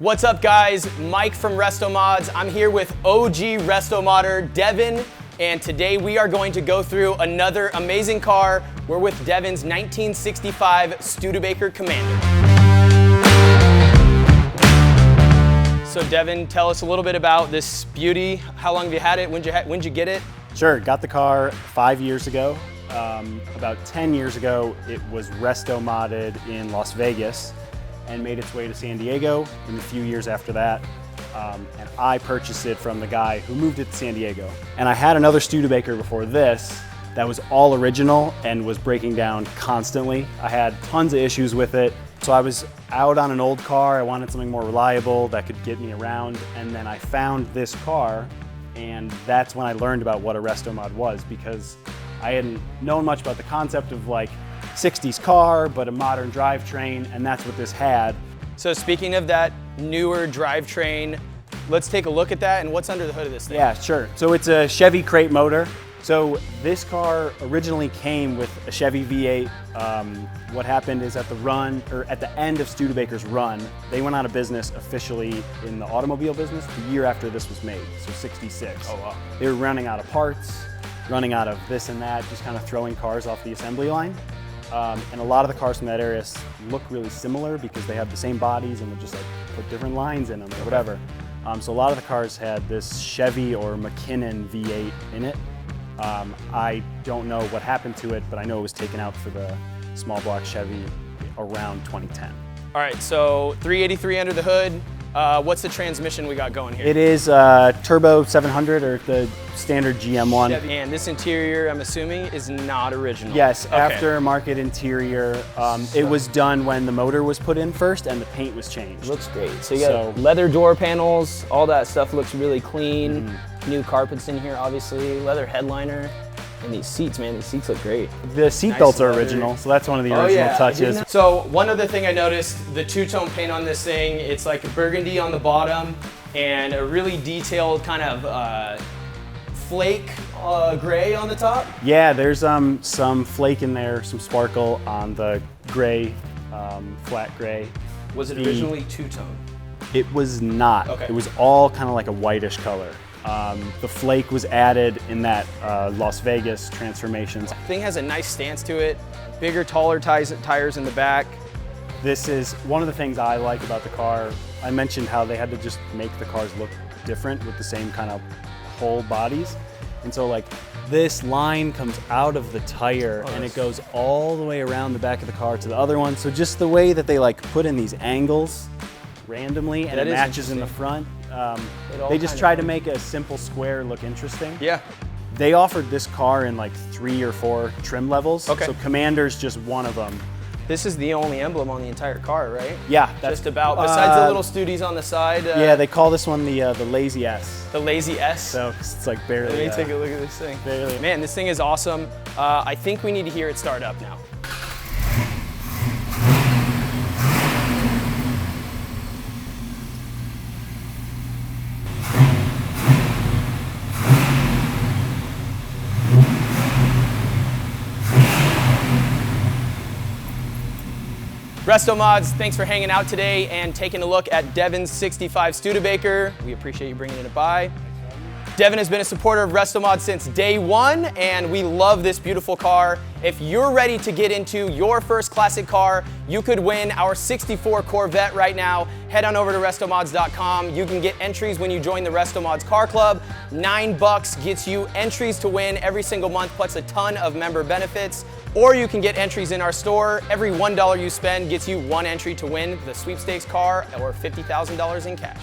What's up guys, Mike from RestoMods. I'm here with OG RestoModder, Devin, and today we are going to go through another amazing car. We're with Devin's 1965 Studebaker Commander. So Devin, tell us a little bit about this beauty. How long have you had it? When'd you get it? Sure, got the car 5 years ago. About 10 years ago, it was resto-modded in Las Vegas and made its way to San Diego in the few years after that. And I purchased it from the guy who moved it to San Diego. And I had another Studebaker before this that was all original and was breaking down constantly. I had tons of issues with it. So I was out on an old car. I wanted something more reliable that could get me around. And then I found this car, and that's when I learned about what a RestoMod was, because I hadn't known much about the concept of like 60s car, but a modern drivetrain, and that's what this had. So speaking of that newer drivetrain, let's take a look at that and what's under the hood of this thing. Yeah, sure. So it's a Chevy crate motor. So this car originally came with a Chevy V8. What happened is at the end of Studebaker's run, they went out of business officially in the automobile business the year after this was made, so 66. Oh wow. They were running out of parts, running out of this and that, just kind of throwing cars off the assembly line. And a lot of the cars from that area look really similar because they have the same bodies and they'll just like put different lines in them or whatever. So a lot of the cars had this Chevy or McKinnon V8 in it. I don't know what happened to it, but I know it was taken out for the small block Chevy around 2010. All right, so 383 under the hood. What's the transmission we got going here? It is Turbo 700 or the standard GM one. Chevy. And this interior, I'm assuming, is not original. Yes, okay. Aftermarket interior. It was done when the motor was put in first and the paint was changed. Looks great. So you got leather door panels, all that stuff looks really clean. New carpets in here, obviously, leather headliner. And these seats, man, these seats look great. The seat belts are original, so that's one of the original touches. So one other thing I noticed, the two-tone paint on this thing, it's like a burgundy on the bottom and a really detailed kind of flake gray on the top. Yeah, there's some flake in there, some sparkle on the gray, flat gray. Was it originally two-tone? It was not. Okay. It was all kind of like a whitish color. The flake was added in that Las Vegas transformations. Thing has a nice stance to it, bigger, taller tires in the back. This is one of the things I like about the car. I mentioned how they had to just make the cars look different with the same kind of whole bodies. And so like this line comes out of the tire and it goes all the way around the back of the car to the other one. So just the way that they like put in these angles randomly and it matches in the front. They just tried to make a simple square look interesting. Yeah. They offered this car in like 3 or 4 trim levels. Okay. So Commander's just one of them. This is the only emblem on the entire car, right? Yeah. That's just about, besides the little Studies on the side. Yeah, they call this one the Lazy S. The Lazy S? So it's like barely. Let me take a look at this thing. Barely. Man, this thing is awesome. I think we need to hear it start up now. RestoMods, thanks for hanging out today and taking a look at Devin's 65 Studebaker. We appreciate you bringing it by. Devin has been a supporter of RestoMods since day one, and we love this beautiful car. If you're ready to get into your first classic car, you could win our 64 Corvette right now. Head on over to restomods.com. You can get entries when you join the RestoMods Car Club. $9 gets you entries to win every single month, plus a ton of member benefits. Or you can get entries in our store. Every $1 you spend gets you 1 entry to win the sweepstakes car or $50,000 in cash.